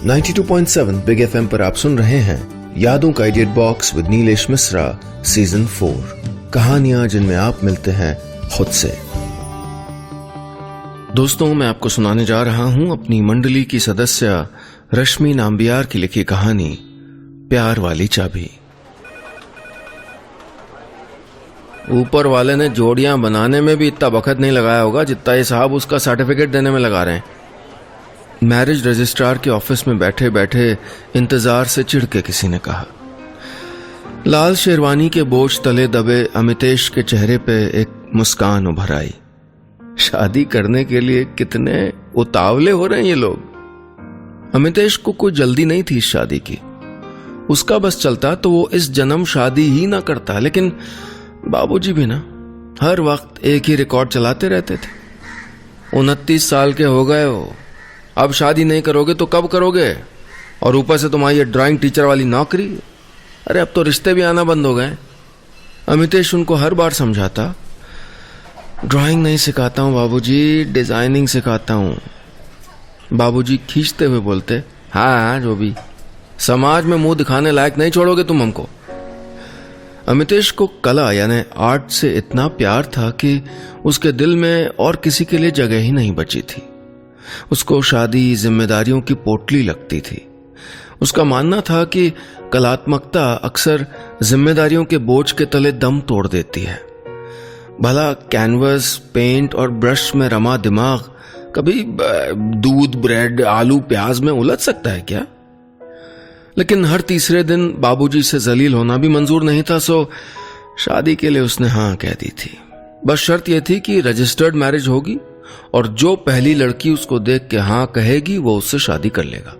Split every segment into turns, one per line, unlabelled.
92.7 big FM पर आप सुन रहे हैं यादों का idiot box with Nilesh Mishra season 4। कहानियां जिनमें आप मिलते हैं खुद से। दोस्तों, मैं आपको सुनाने जा रहा हूं अपनी मंडली की सदस्य रश्मि नाम्बियार की लिखी कहानी प्यार वाली चाबी। ऊपर वाले ने जोड़ियां बनाने में भी इतना वक्त नहीं लगाया होगा जितना ये साहब उसका सर्टिफिकेट देने में लगा रहे हैं। मैरिज रजिस्ट्रार के ऑफिस में बैठे बैठे इंतजार से चिढ़ के किसी ने कहा। लाल शेरवानी के बोझ तले दबे अमितेश के चेहरे पे एक मुस्कान उभर आई। शादी करने के लिए कितने उतावले हो रहे हैं ये लोग। अमितेश को कोई जल्दी नहीं थी इस शादी की। उसका बस चलता तो वो इस जन्म शादी ही ना करता, लेकिन बाबूजी भी ना हर वक्त एक ही रिकॉर्ड चलाते रहते थे। 29 साल के हो गए हो, अब शादी नहीं करोगे तो कब करोगे? और ऊपर से तुम्हारी ये ड्राइंग टीचर वाली नौकरी। अरे अब तो रिश्ते भी आना बंद हो गए। अमितेश उनको हर बार समझाता, ड्राइंग नहीं सिखाता हूं बाबूजी, डिजाइनिंग सिखाता हूं। बाबूजी खींचते हुए बोलते, हाँ जो भी, समाज में मुंह दिखाने लायक नहीं छोड़ोगे तुम हमको। अमितेश को कला यानी आर्ट से इतना प्यार था कि उसके दिल में और किसी के लिए जगह ही नहीं बची थी। उसको शादी जिम्मेदारियों की पोटली लगती थी। उसका मानना था कि कलात्मकता अक्सर जिम्मेदारियों के बोझ के तले दम तोड़ देती है। भला कैनवस, पेंट और ब्रश में रमा दिमाग कभी दूध, ब्रेड, आलू, प्याज में उलझ सकता है क्या? लेकिन हर तीसरे दिन बाबूजी से जलील होना भी मंजूर नहीं था, सो शादी के लिए उसने हाँ कह दी थी। बस शर्त यह थी कि रजिस्टर्ड मैरिज होगी और जो पहली लड़की उसको देख के हाँ कहेगी वो उससे शादी कर लेगा।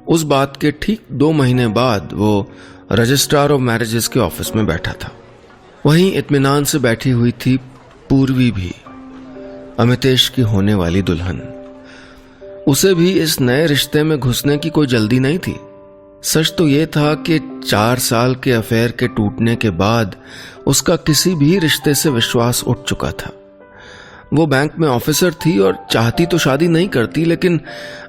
उस बात के ठीक 2 महीने बाद वो रजिस्ट्रार ऑफ मैरिजेस के ऑफिस में बैठा था। वहीं इत्मीनान से बैठी हुई थी पूर्वी भी, अमितेश की होने वाली दुल्हन। उसे भी इस नए रिश्ते में घुसने की कोई जल्दी नहीं थी। सच तो यह था कि 4 साल के अफेयर के टूटने के बाद उसका किसी भी रिश्ते से विश्वास उठ चुका था। वो बैंक में ऑफिसर थी और चाहती तो शादी नहीं करती, लेकिन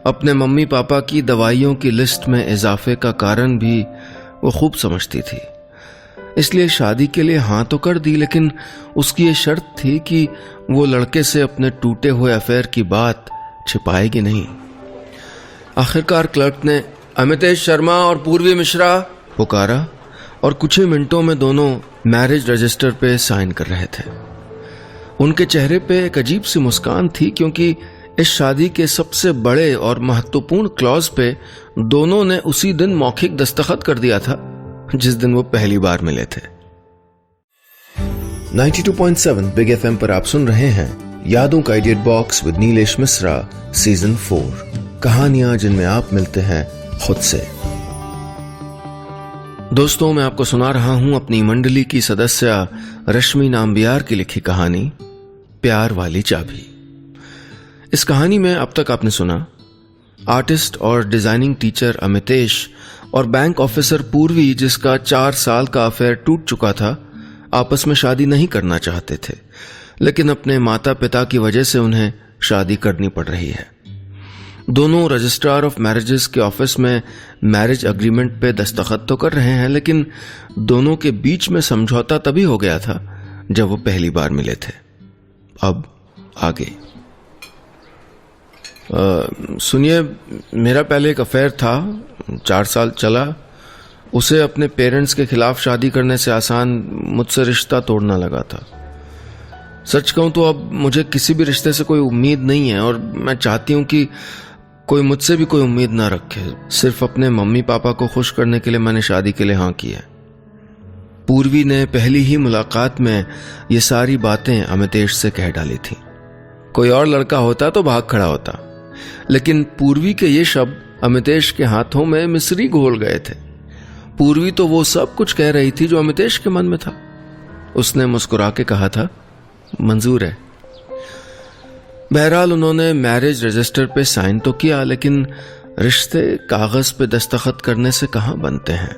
अपने मम्मी पापा की दवाइयों की लिस्ट में इजाफे का कारण भी वो खूब समझती थी। इसलिए शादी के लिए हाँ तो कर दी, लेकिन उसकी ये शर्त थी कि वो लड़के से अपने टूटे हुए अफेयर की बात छिपाएगी नहीं। आखिरकार क्लर्क ने अमितेश शर्मा और पूर्वी मिश्रा पुकारा और कुछ ही मिनटों में दोनों मैरिज रजिस्टर पे साइन कर रहे थे। उनके चेहरे पे एक अजीब सी मुस्कान थी, क्योंकि इस शादी के सबसे बड़े और महत्वपूर्ण क्लॉज पे दोनों ने उसी दिन मौखिक दस्तखत कर दिया था जिस दिन वो पहली बार मिले थे। 92.7 बिग एफएम पर आप सुन रहे हैं यादों का idiot box with Nilesh Mishra season 4। कहानियां जिनमें आप मिलते हैं खुद से। दोस्तों, मैं आपको सुना रहा हूं अपनी मंडली की सदस्य रश्मि नाम्बियार की लिखी कहानी प्यार वाली चाबी। इस कहानी में अब तक आपने सुना आर्टिस्ट और डिजाइनिंग टीचर अमितेश और बैंक ऑफिसर पूर्वी, जिसका 4 साल का अफेयर टूट चुका था, आपस में शादी नहीं करना चाहते थे, लेकिन अपने माता पिता की वजह से उन्हें शादी करनी पड़ रही है। दोनों रजिस्ट्रार ऑफ मैरिजेस के ऑफिस में मैरिज अग्रीमेंट पे दस्तखत तो कर रहे हैं, लेकिन दोनों के बीच में समझौता तभी हो गया था जब वो पहली बार मिले थे। अब आगे सुनिए, मेरा पहले एक अफेयर था, 4 साल चला। उसे अपने पेरेंट्स के खिलाफ शादी करने से आसान मुझसे रिश्ता तोड़ना लगा था। सच कहूं तो अब मुझे किसी भी रिश्ते से कोई उम्मीद नहीं है और मैं चाहती हूं कि कोई मुझसे भी कोई उम्मीद ना रखे। सिर्फ अपने मम्मी पापा को खुश करने के लिए मैंने शादी के लिए हाँ की है। पूर्वी ने पहली ही मुलाकात में ये सारी बातें अमितेश से कह डाली थी। कोई और लड़का होता तो भाग खड़ा होता, लेकिन पूर्वी के ये शब्द अमितेश के हाथों में मिस्री घोल गए थे। पूर्वी तो वो सब कुछ कह रही थी जो अमितेश के मन में था। उसने मुस्कुरा के कहा था, मंजूर है। बहरहाल उन्होंने मैरिज रजिस्टर पे साइन तो किया, लेकिन रिश्ते कागज पे दस्तखत करने से कहां बनते हैं।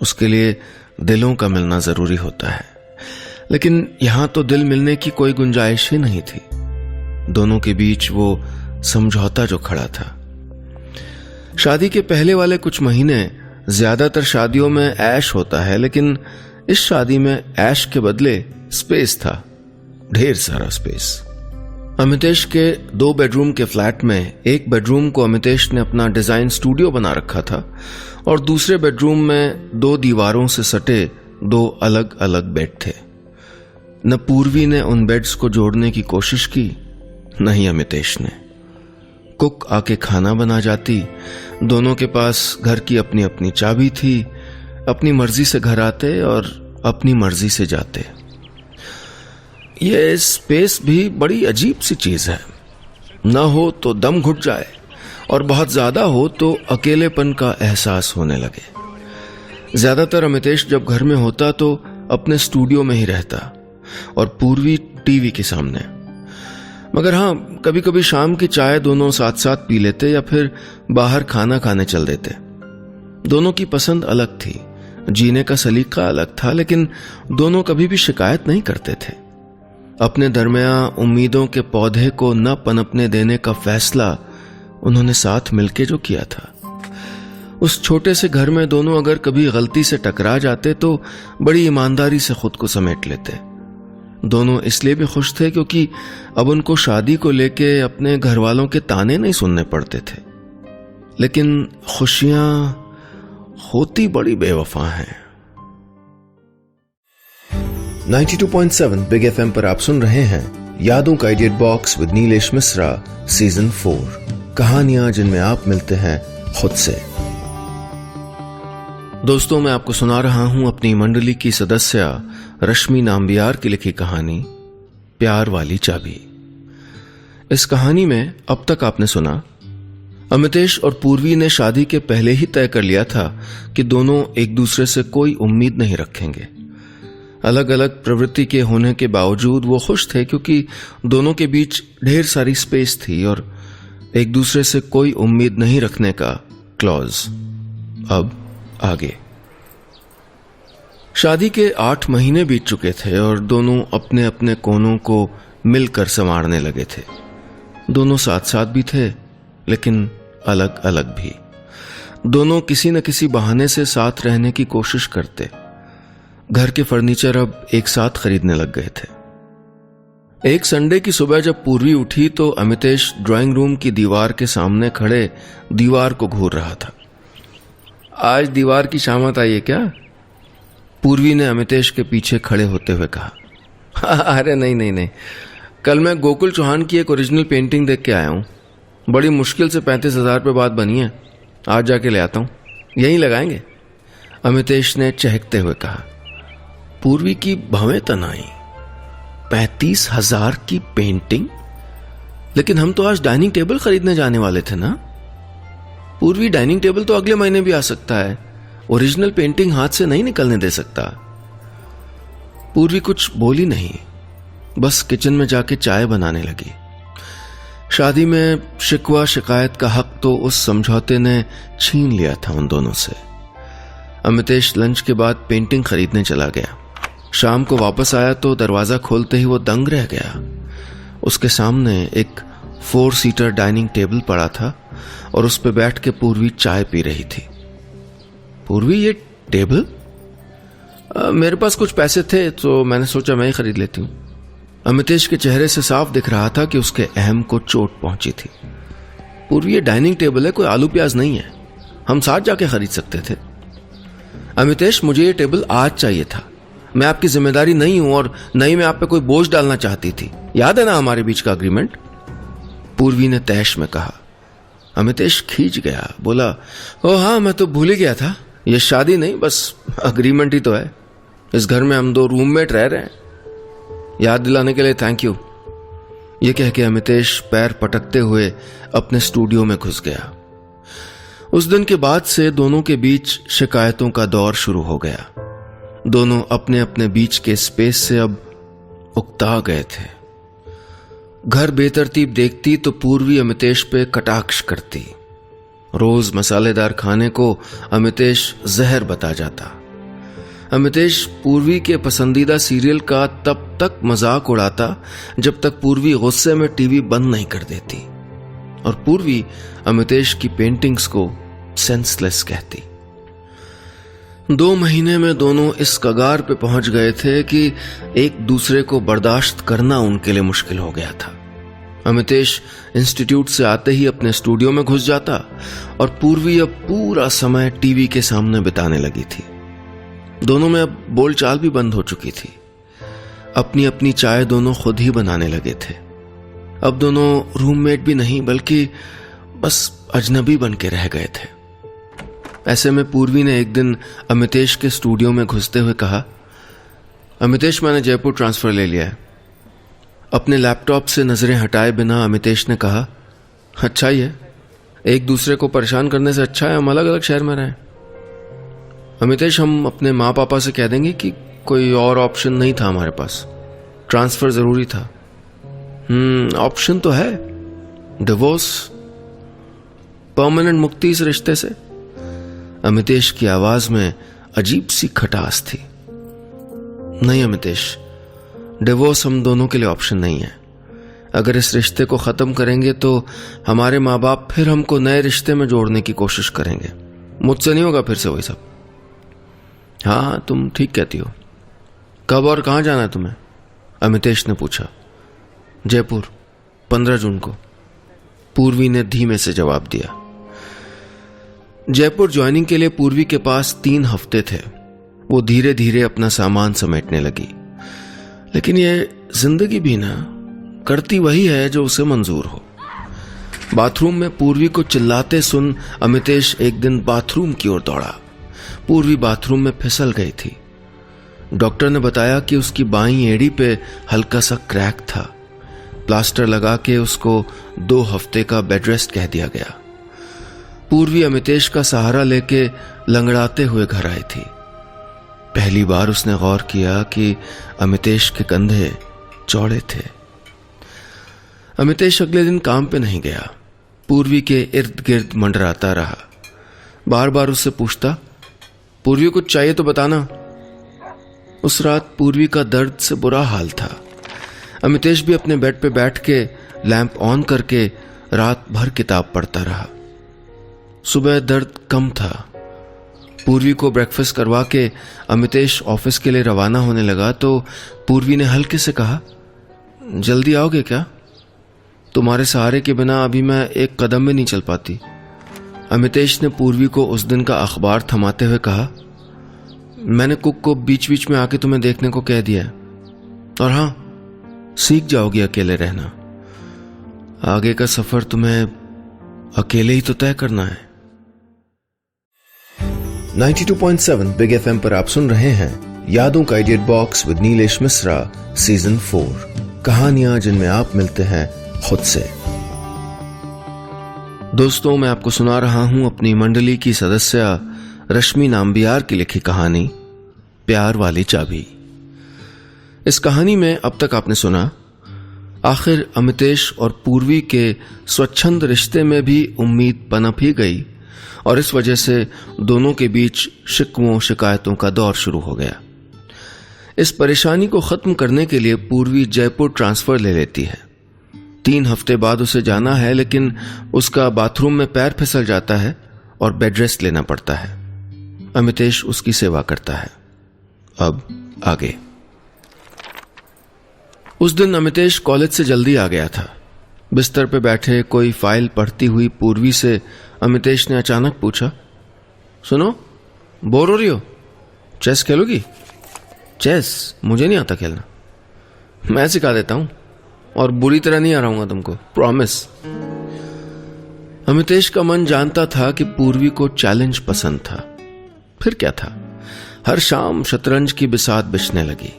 उसके लिए दिलों का मिलना जरूरी होता है, लेकिन यहां तो दिल मिलने की कोई गुंजाइश ही नहीं थी। दोनों के बीच वो समझौता जो खड़ा था। शादी के पहले वाले कुछ महीने ज्यादातर शादियों में ऐश होता है, लेकिन इस शादी में ऐश के बदले स्पेस था, ढेर सारा स्पेस। अमितेश के 2 बेडरूम के फ्लैट में एक बेडरूम को अमितेश ने अपना डिजाइन स्टूडियो बना रखा था और दूसरे बेडरूम में 2 दीवारों से सटे 2 अलग अलग बेड थे। न पूर्वी ने उन बेड्स को जोड़ने की कोशिश की, न ही अमितेश ने। कुक आके खाना बना जाती, दोनों के पास घर की अपनी अपनी चाबी थी, अपनी मर्जी से घर आते और अपनी मर्जी से जाते। ये स्पेस भी बड़ी अजीब सी चीज है, न हो तो दम घुट जाए और बहुत ज्यादा हो तो अकेलेपन का एहसास होने लगे। ज्यादातर अमितेश जब घर में होता तो अपने स्टूडियो में ही रहता और पूर्वी टीवी के सामने। मगर हाँ, कभी कभी शाम की चाय दोनों साथ साथ पी लेते या फिर बाहर खाना खाने चल देते। दोनों की पसंद अलग थी, जीने का सलीका अलग था, लेकिन दोनों कभी भी शिकायत नहीं करते थे। अपने दरमियां उम्मीदों के पौधे को न पनपने देने का फैसला उन्होंने साथ मिलके जो किया था। उस छोटे से घर में दोनों अगर कभी गलती से टकरा जाते तो बड़ी ईमानदारी से खुद को समेट लेते। दोनों इसलिए भी खुश थे क्योंकि अब उनको शादी को लेके अपने घर वालों के ताने नहीं सुनने पड़ते थे। लेकिन खुशियां होती बड़ी बेवफा हैं। 92.7 बिग एफएम पर आप सुन रहे हैं यादों का idiot box with Nilesh Mishra season 4, कहानियां जिनमें आप मिलते हैं खुद से। दोस्तों, मैं आपको सुना रहा हूं अपनी मंडली की सदस्य रश्मि नाम्बियार की लिखी कहानी प्यार वाली चाबी। इस कहानी में अब तक आपने सुना, अमितेश और पूर्वी ने शादी के पहले ही तय कर लिया था कि दोनों एक दूसरे से कोई उम्मीद नहीं रखेंगे। अलग अलग प्रवृत्ति के होने के बावजूद वो खुश थे क्योंकि दोनों के बीच ढेर सारी स्पेस थी और एक दूसरे से कोई उम्मीद नहीं रखने का क्लॉज। अब आगे। शादी के 8 महीने बीत चुके थे और दोनों अपने अपने कोनों को मिलकर संवारने लगे थे। दोनों साथ साथ भी थे, लेकिन अलग अलग भी। दोनों किसी न किसी बहाने से साथ रहने की कोशिश करते। घर के फर्नीचर अब एक साथ खरीदने लग गए थे। एक संडे की सुबह जब पूर्वी उठी तो अमितेश ड्राइंग रूम की दीवार के सामने खड़े दीवार को घूर रहा था। आज दीवार की शामत आई है क्या? पूर्वी ने अमितेश के पीछे खड़े होते हुए कहा। अरे नहीं, कल मैं गोकुल चौहान की एक ओरिजिनल पेंटिंग देख के आया हूं। बड़ी मुश्किल से 35,000 रुपये बाद बनी है। आज जाके ले आता हूं, यहीं लगाएंगे, अमितेश ने चहकते हुए कहा। पूर्वी की भवें तनाई। 35,000 की पेंटिंग? लेकिन हम तो आज डाइनिंग टेबल खरीदने जाने वाले थे ना। पूर्वी, डाइनिंग टेबल तो अगले महीने भी आ सकता है, ओरिजिनल पेंटिंग हाथ से नहीं निकलने दे सकता। पूर्वी कुछ बोली नहीं, बस किचन में जाके चाय बनाने लगी। शादी में शिकवा शिकायत का हक तो उस समझौते ने छीन लिया था उन दोनों से। अमितेश लंच के बाद पेंटिंग खरीदने चला गया। शाम को वापस आया तो दरवाजा खोलते ही वो दंग रह गया। उसके सामने एक 4 सीटर डाइनिंग टेबल पड़ा था और उस पर बैठ के पूर्वी चाय पी रही थी। पूर्वी, ये टेबल? मेरे पास कुछ पैसे थे तो मैंने सोचा मैं ही खरीद लेती हूं। अमितेश के चेहरे से साफ दिख रहा था कि उसके अहम को चोट पहुंची थी। पूर्वी, ये डाइनिंग टेबल है, कोई आलू प्याज नहीं है, हम साथ जाके खरीद सकते थे। अमितेश, मुझे ये टेबल आज चाहिए था। मैं आपकी जिम्मेदारी नहीं हूं और न ही मैं आप पे कोई बोझ डालना चाहती थी। याद है ना हमारे बीच का अग्रीमेंट? पूर्वी ने तैश में कहा। अमितेश खींच गया, बोला, ओ हाँ, मैं तो भूल ही गया था। ये शादी नहीं, बस अग्रीमेंट ही तो है। इस घर में हम 2 रूममेट रह रहे हैं। याद दिलाने के लिए थैंक यू। ये कह के अमितेश पैर पटकते हुए अपने स्टूडियो में घुस गया। उस दिन के बाद से दोनों के बीच शिकायतों का दौर शुरू हो गया। दोनों अपने अपने बीच के स्पेस से अब उकता गए थे। घर बेतरतीब देखती तो पूर्वी अमितेश पे कटाक्ष करती। रोज मसालेदार खाने को अमितेश जहर बता जाता। अमितेश पूर्वी के पसंदीदा सीरियल का तब तक मजाक उड़ाता जब तक पूर्वी गुस्से में टीवी बंद नहीं कर देती, और पूर्वी अमितेश की पेंटिंग्स को सेंसलेस कहती। 2 महीने में दोनों इस कगार पे पहुंच गए थे कि एक दूसरे को बर्दाश्त करना उनके लिए मुश्किल हो गया था। अमितेश इंस्टीट्यूट से आते ही अपने स्टूडियो में घुस जाता और पूर्वी अब पूरा समय टीवी के सामने बिताने लगी थी। दोनों में अब बोलचाल भी बंद हो चुकी थी। अपनी अपनी चाय दोनों खुद ही बनाने लगे थे। अब दोनों रूममेट भी नहीं बल्कि बस अजनबी बन के रह गए थे। ऐसे में पूर्वी ने एक दिन अमितेश के स्टूडियो में घुसते हुए कहा, अमितेश, मैंने जयपुर ट्रांसफर ले लिया है। अपने लैपटॉप से नजरें हटाए बिना अमितेश ने कहा, अच्छा ही है, एक दूसरे को परेशान करने से अच्छा है हम अलग अलग शहर में रहें। अमितेश, हम अपने माँ पापा से कह देंगे कि कोई और ऑप्शन नहीं था हमारे पास, ट्रांसफर जरूरी था। ऑप्शन तो है, डिवोर्स, परमानेंट मुक्ति इस रिश्ते से। अमितेश की आवाज में अजीब सी खटास थी। नहीं अमितेश, डिवोर्स हम दोनों के लिए ऑप्शन नहीं है। अगर इस रिश्ते को खत्म करेंगे तो हमारे माँ बाप फिर हमको नए रिश्ते में जोड़ने की कोशिश करेंगे। मुझसे नहीं होगा फिर से वही सब। हाँ, तुम ठीक कहती हो। कब और कहां जाना है तुम्हें? अमितेश ने पूछा। जयपुर, 15 जून को, पूर्वी ने धीमे से जवाब दिया। जयपुर ज्वाइनिंग के लिए पूर्वी के पास 3 हफ्ते थे। वो धीरे धीरे अपना सामान समेटने लगी। लेकिन ये जिंदगी भी ना करती वही है जो उसे मंजूर हो। बाथरूम में पूर्वी को चिल्लाते सुन अमितेश एक दिन बाथरूम की ओर दौड़ा। पूर्वी बाथरूम में फिसल गई थी। डॉक्टर ने बताया कि उसकी बाईं एड़ी पे हल्का सा क्रैक था। प्लास्टर लगा के उसको 2 हफ्ते का बेड रेस्ट कह दिया गया। पूर्वी अमितेश का सहारा लेके लंगड़ाते हुए घर आई थी। पहली बार उसने गौर किया कि अमितेश के कंधे चौड़े थे। अमितेश अगले दिन काम पे नहीं गया। पूर्वी के इर्द गिर्द मंडराता रहा। बार बार उससे पूछता, पूर्वी कुछ चाहिए तो बताना। उस रात पूर्वी का दर्द से बुरा हाल था। अमितेश भी अपने बेड पे बैठ के लैंप ऑन करके रात भर किताब पढ़ता रहा। सुबह दर्द कम था। पूर्वी को ब्रेकफास्ट करवा के अमितेश ऑफिस के लिए रवाना होने लगा तो पूर्वी ने हल्के से कहा, जल्दी आओगे क्या? तुम्हारे सहारे के बिना अभी मैं एक कदम भी नहीं चल पाती। अमितेश ने पूर्वी को उस दिन का अखबार थमाते हुए कहा, मैंने कुक को बीच बीच में आके तुम्हें देखने को कह दिया है। और हाँ, सीख जाओगी अकेले रहना। आगे का सफर तुम्हें अकेले ही तो तय करना है। 92.7 बिग एफएम पर आप सुन रहे हैं यादों का idiot box with Nilesh Mishra, season 4। कहानियां जिनमें आप मिलते हैं खुद से। दोस्तों, मैं आपको सुना रहा हूं अपनी मंडली की सदस्य रश्मि नाम्बियार की लिखी कहानी प्यार वाली चाबी। इस कहानी में अब तक आपने सुना, आखिर अमितेश और पूर्वी के स्वच्छंद रिश्ते में भी उम्मीद पनप ही गई और इस वजह से दोनों के बीच शिकवों शिकायतों का दौर शुरू हो गया। इस परेशानी को खत्म करने के लिए पूर्वी जयपुर ट्रांसफर ले लेती है। 3 हफ्ते बाद उसे जाना है, लेकिन उसका बाथरूम में पैर फिसल जाता है और बेड रेस्ट लेना पड़ता है। अमितेश उसकी सेवा करता है। अब आगे। उस दिन अमितेश कॉलेज से जल्दी आ गया था। बिस्तर पे बैठे कोई फाइल पढ़ती हुई पूर्वी से अमितेश ने अचानक पूछा, सुनो, बोर हो रही हो? चेस खेलोगी? चेस मुझे नहीं आता खेलना। मैं सिखा देता हूं, और बुरी तरह नहीं हराऊंगा तुमको, प्रॉमिस। अमितेश का मन जानता था कि पूर्वी को चैलेंज पसंद था। फिर क्या था, हर शाम शतरंज की बिसात बिछने लगी।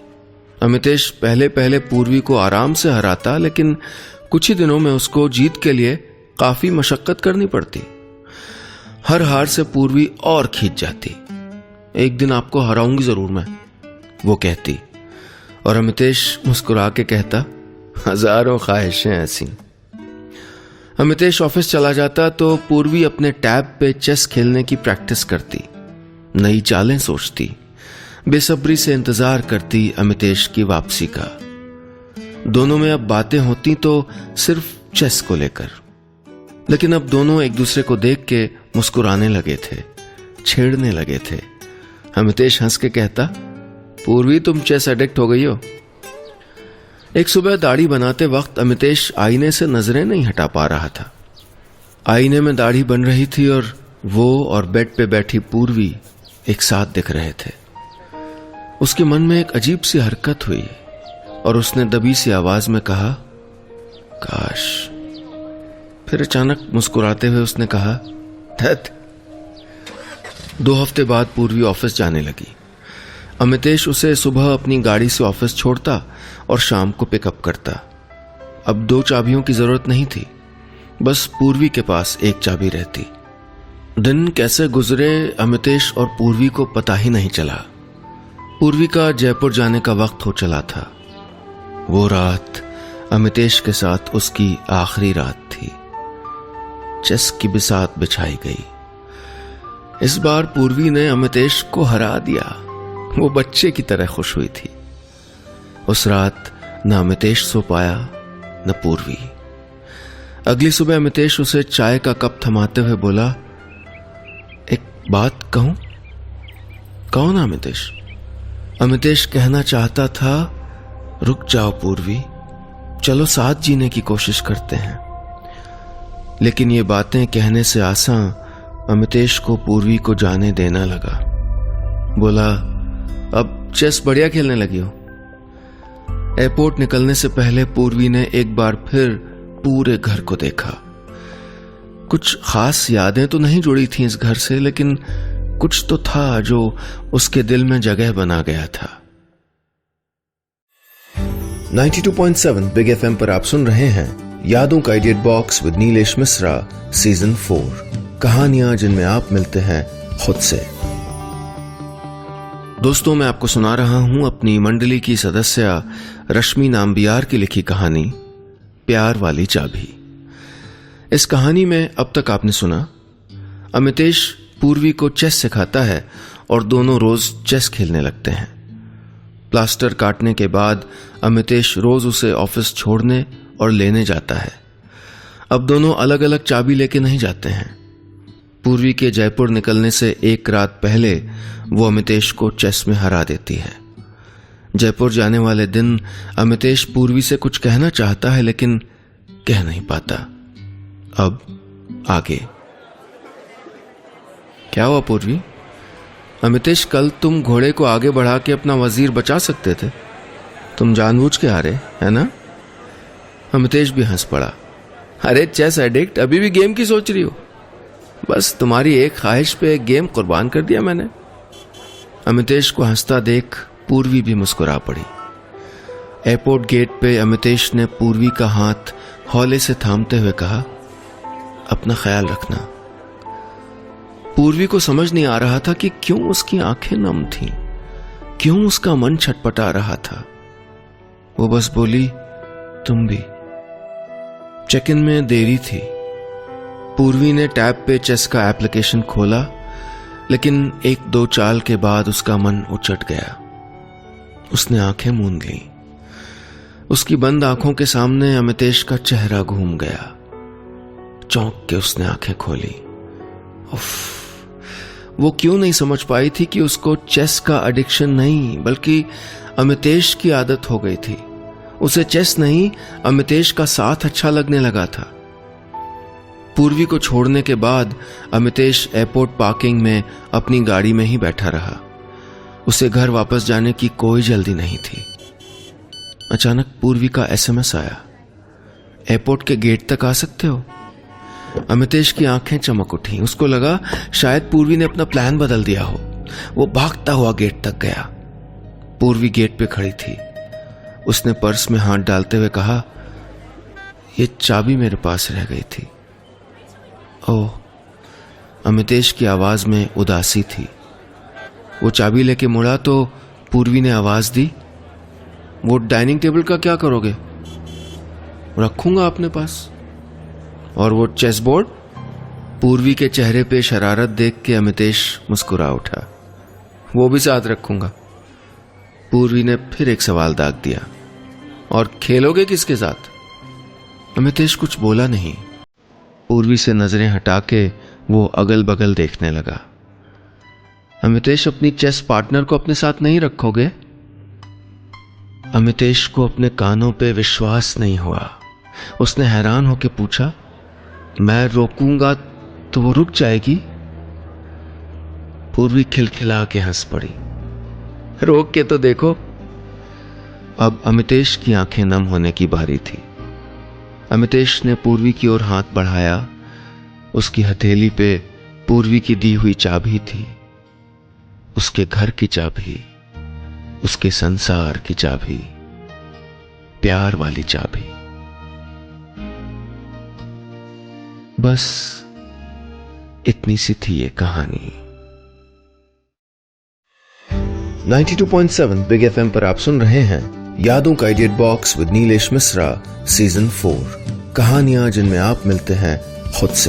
अमितेश पहले पहले पूर्वी को आराम से हराता, लेकिन कुछ ही दिनों में उसको जीत के लिए काफी मशक्कत करनी पड़ती। हर हार से पूर्वी और खींच जाती। एक दिन आपको हराऊंगी जरूर मैं, वो कहती, और अमितेश मुस्कुरा के कहता, हजारों ख्वाहिशें ऐसी। अमितेश ऑफिस चला जाता तो पूर्वी अपने टैब पे चेस खेलने की प्रैक्टिस करती, नई चालें सोचती, बेसब्री से इंतजार करती अमितेश की वापसी का। दोनों में अब बातें होती तो सिर्फ चेस को लेकर। लेकिन अब दोनों एक दूसरे को देख के मुस्कुराने लगे थे, छेड़ने लगे थे। अमितेश हंस के कहता, पूर्वी तुम चेस एडिक्ट हो गई हो। एक सुबह दाढ़ी बनाते वक्त अमितेश आईने से नजरें नहीं हटा पा रहा था। आईने में दाढ़ी बन रही थी और वो और बेड पे बैठी पूर्वी एक साथ दिख रहे थे। उसके मन में एक अजीब सी हरकत हुई और उसने दबी सी आवाज में कहा, काश। फिर अचानक मुस्कुराते हुए उसने कहा, धत। 2 हफ्ते बाद पूर्वी ऑफिस जाने लगी। अमितेश उसे सुबह अपनी गाड़ी से ऑफिस छोड़ता और शाम को पिकअप करता। अब 2 चाबियों की जरूरत नहीं थी, बस पूर्वी के पास एक चाबी रहती। दिन कैसे गुजरे अमितेश और पूर्वी को पता ही नहीं चला। पूर्वी का जयपुर जाने का वक्त हो चला था। वो रात अमितेश के साथ उसकी आखिरी रात थी। चेस की बिसात बिछाई गई। इस बार पूर्वी ने अमितेश को हरा दिया। वो बच्चे की तरह खुश हुई थी। उस रात न अमितेश सो पाया न पूर्वी। अगली सुबह अमितेश उसे चाय का कप थमाते हुए बोला, एक बात कहूं? कहो ना अमितेश। अमितेश कहना चाहता था, रुक जाओ पूर्वी, चलो साथ जीने की कोशिश करते हैं। लेकिन ये बातें कहने से आसान अमितेश को पूर्वी को जाने देना लगा। बोला, अब चेस बढ़िया खेलने लगी हो। एयरपोर्ट निकलने से पहले पूर्वी ने एक बार फिर पूरे घर को देखा। कुछ खास यादें तो नहीं जुड़ी थीं इस घर से, लेकिन कुछ तो था जो उसके दिल में जगह बना गया था। 92.7 बिग एफएम पर आप सुन रहे हैं यादों का edit box with Nilesh Mishra season 4, कहानियां जिनमें आप मिलते हैं खुद से। दोस्तों, मैं आपको सुना रहा हूं अपनी मंडली की सदस्य रश्मि नाम्बियार की लिखी कहानी प्यार वाली चाबी। इस कहानी में अब तक आपने सुना, अमितेश पूर्वी को चेस सिखाता है और दोनों रोज चेस खेलने लगते हैं। प्लास्टर काटने के बाद अमितेश रोज उसे ऑफिस छोड़ने और लेने जाता है। अब दोनों अलग अलग चाबी लेके नहीं जाते हैं। पूर्वी के जयपुर निकलने से एक रात पहले वो अमितेश को चेस में हरा देती है। जयपुर जाने वाले दिन अमितेश पूर्वी से कुछ कहना चाहता है, लेकिन कह नहीं पाता। अब आगे क्या हुआ पूर्वी? अमितेश, कल तुम घोड़े को आगे बढ़ा के अपना वजीर बचा सकते थे। तुम जानबूझ के हारे, है ना? अमितेश भी हंस पड़ा। अरे चेस एडिक्ट, अभी भी गेम की सोच रही हो? बस तुम्हारी एक ख्वाहिश पे एक गेम कुर्बान कर दिया मैंने। अमितेश को हंसता देख पूर्वी भी मुस्कुरा पड़ी। एयरपोर्ट गेट पे अमितेश ने पूर्वी का हाथ हौले से थामते हुए कहा, अपना ख्याल रखना। पूर्वी को समझ नहीं आ रहा था कि क्यों उसकी आंखें नम थीं, क्यों उसका मन छटपटा रहा था। वो बस बोली, तुम भी। चेक इन में देरी थी। पूर्वी ने टैब पे चेस का एप्लीकेशन खोला, लेकिन 1-2 चाल के बाद उसका मन उचट गया। उसने आंखें मूंद लीं। उसकी बंद आंखों के सामने अमितेश का चेहरा घूम गया। चौंक के उसने आंखें खोली। उफ, वो क्यों नहीं समझ पाई थी कि उसको चेस का एडिक्शन नहीं बल्कि अमितेश की आदत हो गई थी। उसे चेस नहीं, अमितेश का साथ अच्छा लगने लगा था। पूर्वी को छोड़ने के बाद अमितेश एयरपोर्ट पार्किंग में अपनी गाड़ी में ही बैठा रहा। उसे घर वापस जाने की कोई जल्दी नहीं थी। अचानक पूर्वी का एसएमएस आया, एयरपोर्ट के गेट तक आ सकते हो? अमितेश की आंखें चमक उठी। उसको लगा शायद पूर्वी ने अपना प्लान बदल दिया हो। वो भागता हुआ गेट तक गया। पूर्वी गेट पे खड़ी थी। उसने पर्स में हाथ डालते हुए कहा, ये चाबी मेरे पास रह गई थी। ओह, अमितेश की आवाज में उदासी थी। वो चाबी लेके मुड़ा तो पूर्वी ने आवाज दी, वो डाइनिंग टेबल का क्या करोगे? रखूंगा अपने पास। और वो चेस बोर्ड? पूर्वी के चेहरे पे शरारत देख के अमितेश मुस्कुरा उठा। वो भी साथ रखूंगा। पूर्वी ने फिर एक सवाल दाग दिया, और खेलोगे किसके साथ? अमितेश कुछ बोला नहीं। पूर्वी से नजरें हटा के वो अगल बगल देखने लगा। अमितेश, अपनी चेस पार्टनर को अपने साथ नहीं रखोगे? अमितेश को अपने कानों पे विश्वास नहीं हुआ। उसने हैरान होकर पूछा, मैं रोकूंगा तो वो रुक जाएगी? पूर्वी खिलखिला के हंस पड़ी। रोक के तो देखो। अब अमितेश की आंखें नम होने की बारी थी। अमितेश ने पूर्वी की ओर हाथ बढ़ाया। उसकी हथेली पे पूर्वी की दी हुई चाबी थी, उसके घर की चाबी, उसके संसार की चाबी, प्यार वाली चाबी। बस इतनी सी थी ये कहानी। 92.7 बिग एफएम पर आप सुन रहे हैं यादों का edit box with Nilesh Mishra season 4, कहानियां जिनमें आप मिलते हैं खुद से।